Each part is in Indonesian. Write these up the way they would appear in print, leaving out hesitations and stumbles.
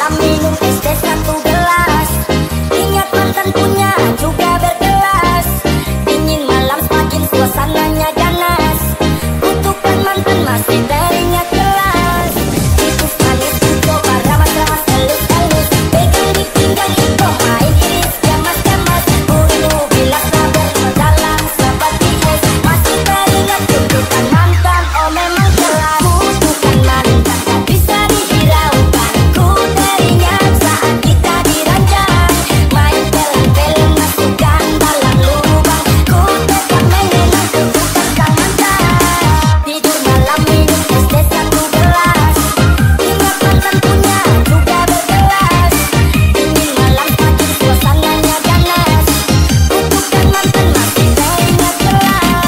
malam minum es teh satu gelas. Ingat mantan punya juga berkelas. Dingin malam semakin suasananya ganas. Kutukan mantan masih teringat jelas. Tikus manis coba ramas-ramas elus-elus. Pegang di pinggang itu main iris gamas-gamas. Bunuh bilas sabar dalam seperti es. Masih teringat kutukan mantan, oh memang jelas. Kutukan mantan tak bisa dihiraukan. Ku teringat saat kita diranjang. Main film-film masukkan dalam lubang. Ku tetap mengenang kutukan sang mantan. Tidur malam minum es teh satu gelas. Ingat mantan punya juga berkelas. Dingin malam semakin suasananya ganas. Kutukan mantan masih teringat jelas.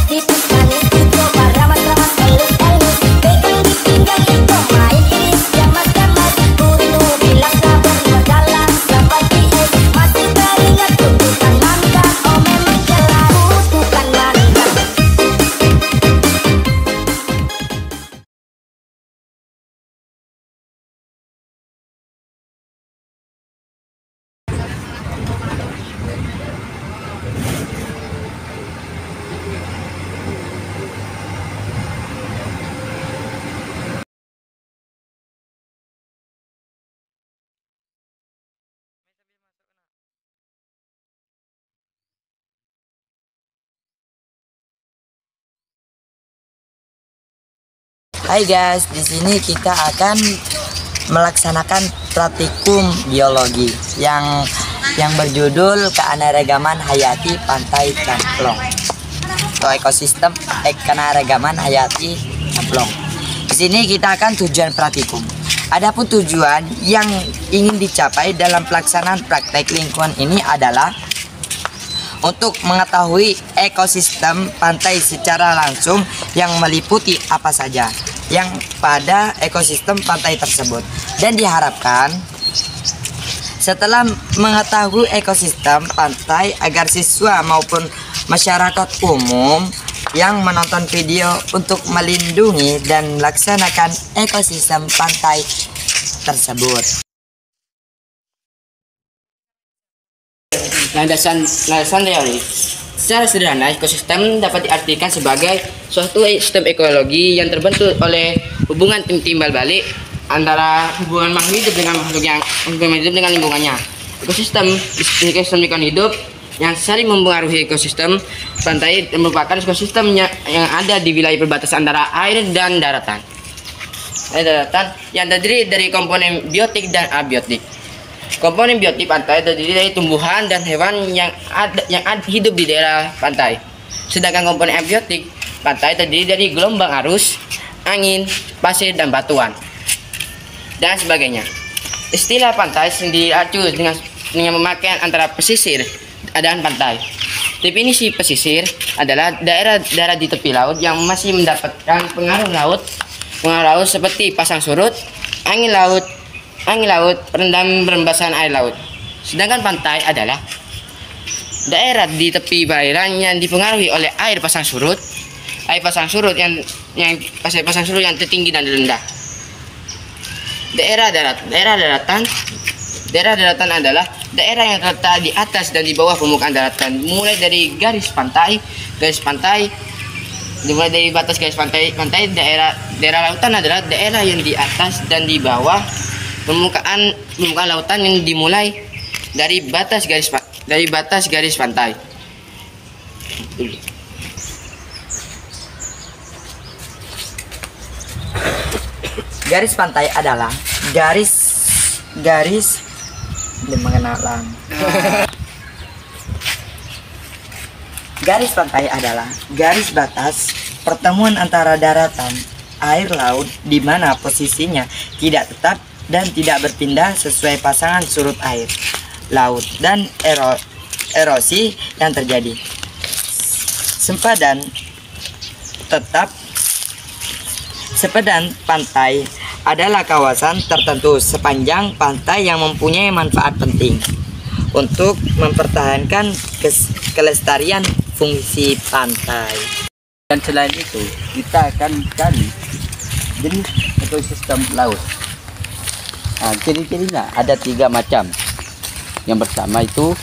Tikus manis ku coba ramas-ramas elus-elus. Pegang di pinggang itu main iris gamas-gamas. Bunuh bilas sabar dalam seperti es. Masih teringat kutukan mantan, oh memang jelas. Kutukan mantan. Hai guys, di sini kita akan melaksanakan praktikum biologi yang berjudul Keanekaragaman Hayati Pantai Camplong atau ekosistem keanekaragaman hayati Camplong. Di sini kita akan tujuan praktikum. Adapun tujuan yang ingin dicapai dalam pelaksanaan praktek lingkungan ini adalah untuk mengetahui ekosistem pantai secara langsung yang meliputi apa saja yang pada ekosistem pantai tersebut, dan diharapkan setelah mengetahui ekosistem pantai agar siswa maupun masyarakat umum yang menonton video untuk melindungi dan melaksanakan ekosistem pantai tersebut. Landasan teori. Secara sederhana, ekosistem dapat diartikan sebagai suatu sistem ekologi yang terbentuk oleh hubungan timbal balik antara hubungan makhluk hidup dengan makhluk yang hidup dengan lingkungannya. Ekosistem lingkungan hidup yang saling mempengaruhi ekosistem pantai merupakan ekosistem yang ada di wilayah perbatasan antara air dan daratan. Yang terdiri dari komponen biotik dan abiotik. Komponen biotik pantai terdiri dari tumbuhan dan hewan yang hidup di daerah pantai. Sedangkan komponen abiotik pantai terdiri dari gelombang arus, angin, pasir, dan batuan, dan sebagainya. Istilah pantai diacu dengan pemakaian antara pesisir dan pantai. Definisi pesisir adalah daerah di tepi laut yang masih mendapatkan pengaruh laut seperti pasang surut, angin laut, rembesan air laut. Sedangkan pantai adalah daerah di tepi perairan yang dipengaruhi oleh air pasang surut yang tertinggi dan rendah. Daerah daratan adalah daerah yang terletak di atas dan di bawah permukaan daratan, mulai dari dimulai dari batas garis pantai. Daerah lautan adalah daerah yang di atas dan di bawah permukaan lautan yang dimulai dari batas garis pantai. Garis pantai adalah garis mengenalan. Garis pantai adalah garis batas pertemuan antara daratan, air laut di mana posisinya tidak tetap dan tidak berpindah sesuai pasangan surut air laut dan erosi yang terjadi. Sepadan pantai adalah kawasan tertentu sepanjang pantai yang mempunyai manfaat penting untuk mempertahankan kelestarian fungsi pantai. Dan selain itu, kita akan cari jenis ekosistem laut. Nah, ciri-cirinya ada 3 macam. Yang pertama itu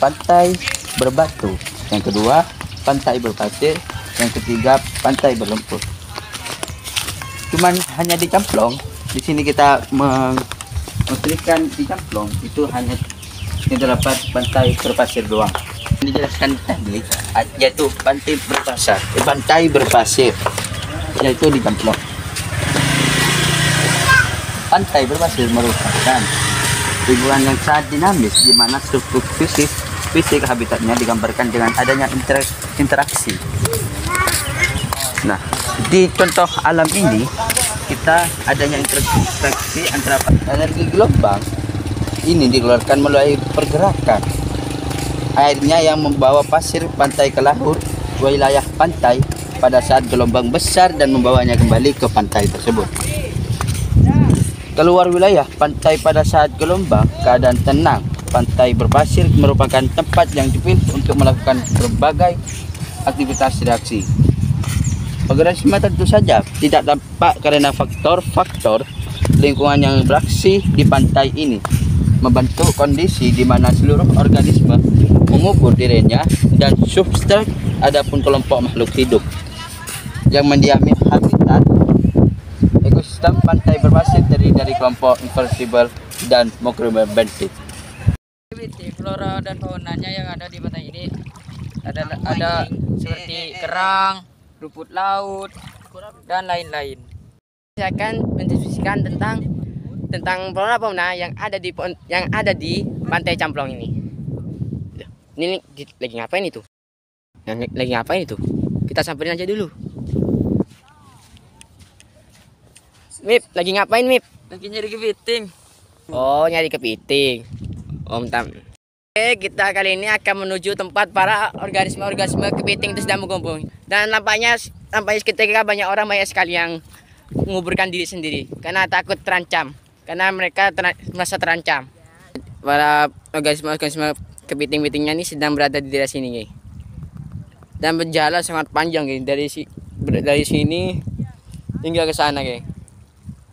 pantai berbatu, yang kedua pantai berpasir, yang ketiga pantai berlumpur. Cuman hanya di Camplong, di sini kita mengutrikan di Camplong itu hanya terdapat pantai berpasir doang. Dijelaskan tadi yaitu pantai berpasir yaitu di Camplong. Pantai berpasir merupakan hiburan yang sangat dinamis di mana struktur fisik habitatnya digambarkan dengan adanya interaksi. Nah, di contoh alam ini kita adanya interaksi antara energi gelombang ini dikeluarkan melalui pergerakan airnya yang membawa pasir pantai ke laut wilayah pantai pada saat gelombang besar dan membawanya kembali ke pantai tersebut. Keluar wilayah pantai pada saat gelombang keadaan tenang. Pantai berpasir merupakan tempat yang dipilih untuk melakukan berbagai aktivitas reaksi. Organisme tentu saja tidak tampak karena faktor-faktor lingkungan yang beraksi di pantai ini membentuk kondisi di mana seluruh organisme mengubur dirinya dan substrat. Adapun kelompok makhluk hidup yang mendiami habitat ekosistem pantai berpasir terdiri dari kelompok invertebrate dan macroinvertebrate. Flora dan faunanya yang ada di pantai ini ada seperti kerang, rumput laut, dan lain-lain. Saya akan mendiskusikan tentang flora fauna yang ada di pantai Camplong ini. Ini lagi ngapain itu? Lagi ngapain itu? Kita samperin aja dulu. Mip, lagi ngapain Mip? Lagi nyari kepiting. Oh, nyari kepiting. Om Tam. Oke, kita kali ini akan menuju tempat para organisme kepiting itu sedang mengumpul. Dan nampaknya ketika banyak sekali yang menguburkan diri sendiri karena takut terancam, karena mereka merasa terancam. Para organisme kepiting-kepitingnya ini sedang berada di daerah sini, guys. Dan berjalan sangat panjang, guys, dari sini hingga ke sana, guys.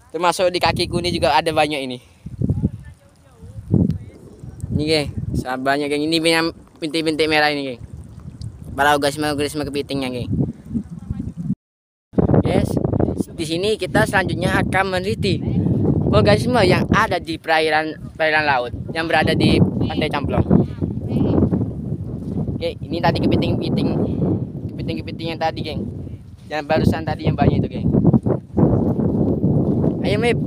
Termasuk di kakiku ini juga ada banyak ini. Ini, guys, sangat banyak, guys. Ini bintik-bintik merah ini, guys. Para organisme kepitingnya, guys. Yes. Di sini kita selanjutnya akan meneliti organisme yang ada di perairan laut yang berada di pantai Camplong. Oke, ini tadi kepiting yang tadi, geng. Yang barusan tadi yang banyak itu, geng. Ayo, Mip.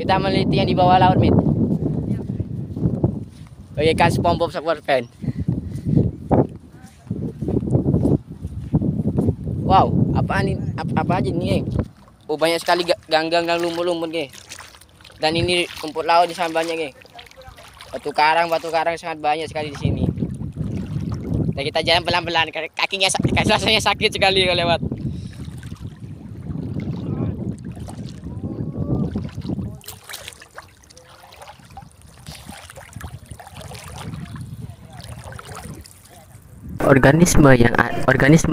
Kita meneliti yang di bawah laut, Mip. Bagaikan SpongeBob SquarePants. Wow, apa aja nih, geng? Oh, banyak sekali gang lumut-lumut, geng. Dan ini rumput laut di sana banyak, geng. Batu karang sangat banyak sekali di sini. Dan kita jalan pelan-pelan, kakinya rasanya sakit sekali kalau lewat. Organisme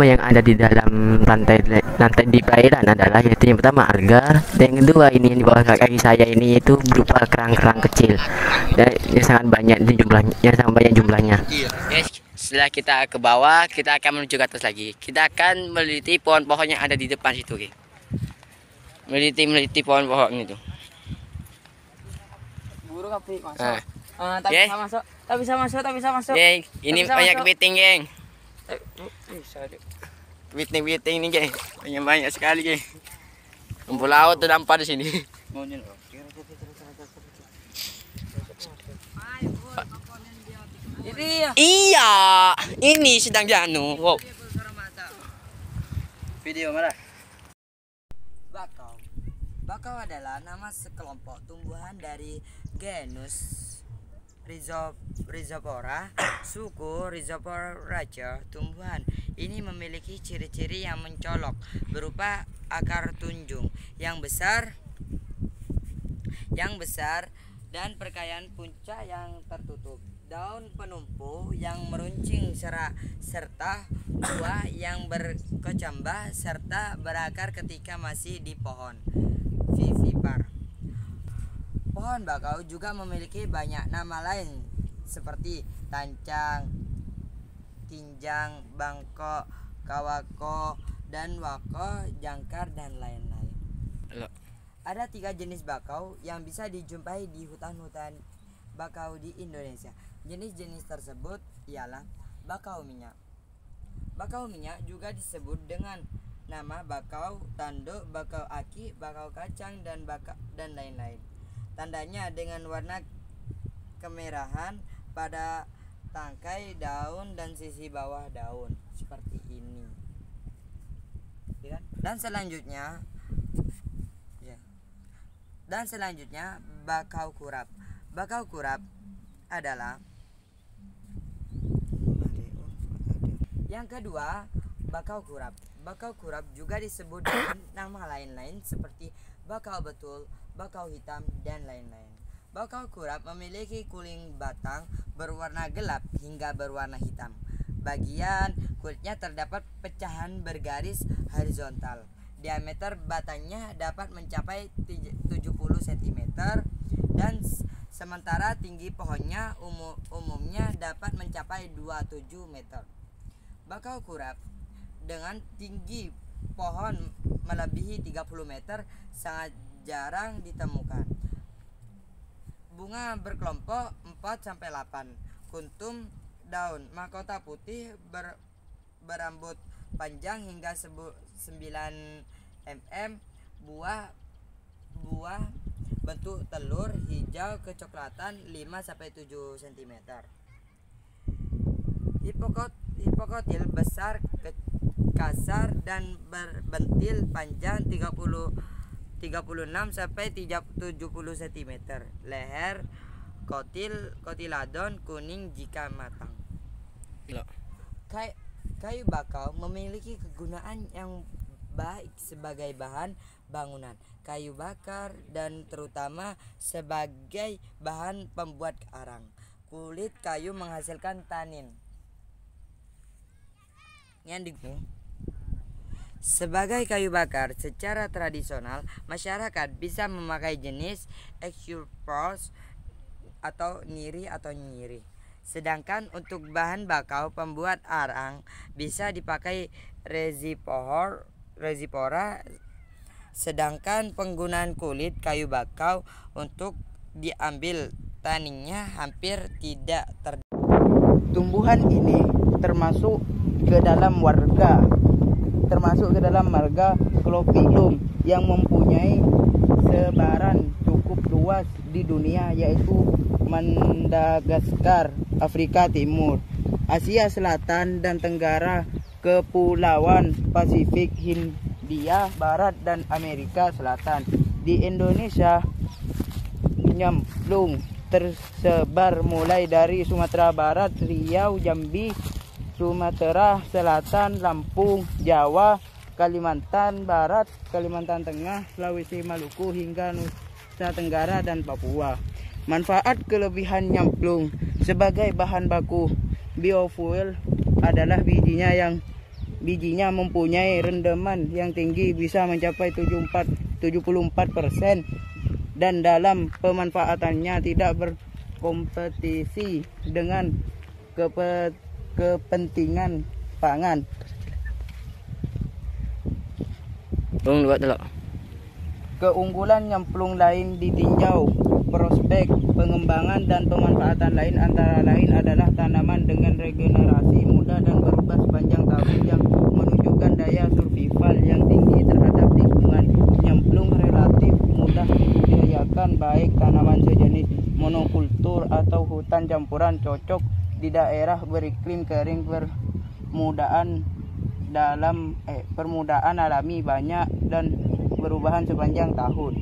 yang ada di dalam lantai di perairan adalah yaitu yang pertama alga, dan yang kedua ini yang di bawah kaki saya ini yaitu berupa kerang-kerang kecil dan yang sangat banyak jumlahnya. Yes, setelah kita ke bawah, kita akan menuju ke atas lagi. Kita akan meneliti pohon-pohon yang ada di depan situ, okay? Meneliti pohon-pohon itu. Burung api masuk. Tak bisa masuk. Geng, ini banyak kepiting, geng. Kepiting ini, geng. Banyak sekali, geng. Rumput laut terdampar di sini. Iya, ini sedang janu. Wow. Video mana? Bakau adalah nama sekelompok tumbuhan dari genus Rhizopora, suku Rhizoporaceae. Tumbuhan ini memiliki ciri-ciri yang mencolok berupa akar tunjung yang besar dan perkayaan puncak yang tertutup, daun penumpu yang meruncing serta buah yang berkecambah serta berakar ketika masih di pohon. Vivipar. Pohon bakau juga memiliki banyak nama lain seperti tancang, tinjang, bangkok, kawako, dan wako, jangkar, dan lain-lain. Ada 3 jenis bakau yang bisa dijumpai di hutan-hutan bakau di Indonesia. Jenis-jenis tersebut ialah bakau minyak. Bakau minyak juga disebut dengan nama bakau tanduk, bakau aki, bakau kacang, dan lain-lain. Tandanya dengan warna kemerahan pada tangkai daun dan sisi bawah daun seperti ini. Dan selanjutnya bakau kurap. Bakau kurap adalah yang kedua, bakau kurap. Bakau kurap juga disebut dengan nama lain-lain seperti bakau betul, bakau hitam, dan lain-lain. Bakau kurap memiliki kuning batang berwarna gelap hingga berwarna hitam. Bagian kulitnya terdapat pecahan bergaris horizontal. Diameter batangnya dapat mencapai 70 cm dan sementara tinggi pohonnya umumnya dapat mencapai 27 meter. Bakau kurap dengan tinggi pohon melebihi 30 meter sangat jarang ditemukan. Bunga berkelompok 4-8, kuntum daun, mahkota putih berambut panjang hingga 9 mm, buah bentuk telur hijau kecoklatan 5-7 cm. Hipokotil besar, kasar, dan berbentil panjang 36-70 cm. Leher kotiladon kuning jika matang. Kayu bakau memiliki kegunaan yang baik sebagai bahan bangunan, kayu bakar, dan terutama sebagai bahan pembuat arang. Kulit kayu menghasilkan tanin. Sebagai kayu bakar secara tradisional, masyarakat bisa memakai jenis Eucalyptus atau niri. Sedangkan untuk bahan bakau pembuat arang bisa dipakai Rhizopora. Sedangkan penggunaan kulit kayu bakau untuk diambil taninnya hampir tidak terdapat. Tumbuhan ini termasuk ke dalam marga Clophyllum yang mempunyai sebaran cukup luas di dunia, yaitu Madagaskar, Afrika Timur, Asia Selatan dan Tenggara, Kepulauan Pasifik, Hindia Barat, dan Amerika Selatan. Di Indonesia, nyemplung tersebar mulai dari Sumatera Barat, Riau, Jambi, Sumatera Selatan, Lampung, Jawa, Kalimantan Barat, Kalimantan Tengah, Sulawesi, Maluku, hingga Nusa Tenggara dan Papua. Manfaat kelebihan nyemplung sebagai bahan baku biofuel adalah bijinya mempunyai rendaman yang tinggi, bisa mencapai 74%, dan dalam pemanfaatannya tidak berkompetisi dengan kepentingan pangan. Keunggulan nyemplung lain ditinjau, prospek pengembangan dan pemanfaatan lain antara lain adalah tanaman dengan regenerasi mudah dan berubah sepanjang tahun yang menunjukkan daya survival yang tinggi terhadap lingkungan. Nyemplung relatif mudah dibudidayakan, baik tanaman sejenis monokultur atau hutan campuran, cocok di daerah beriklim kering, permukaan alami banyak dan perubahan sepanjang tahun.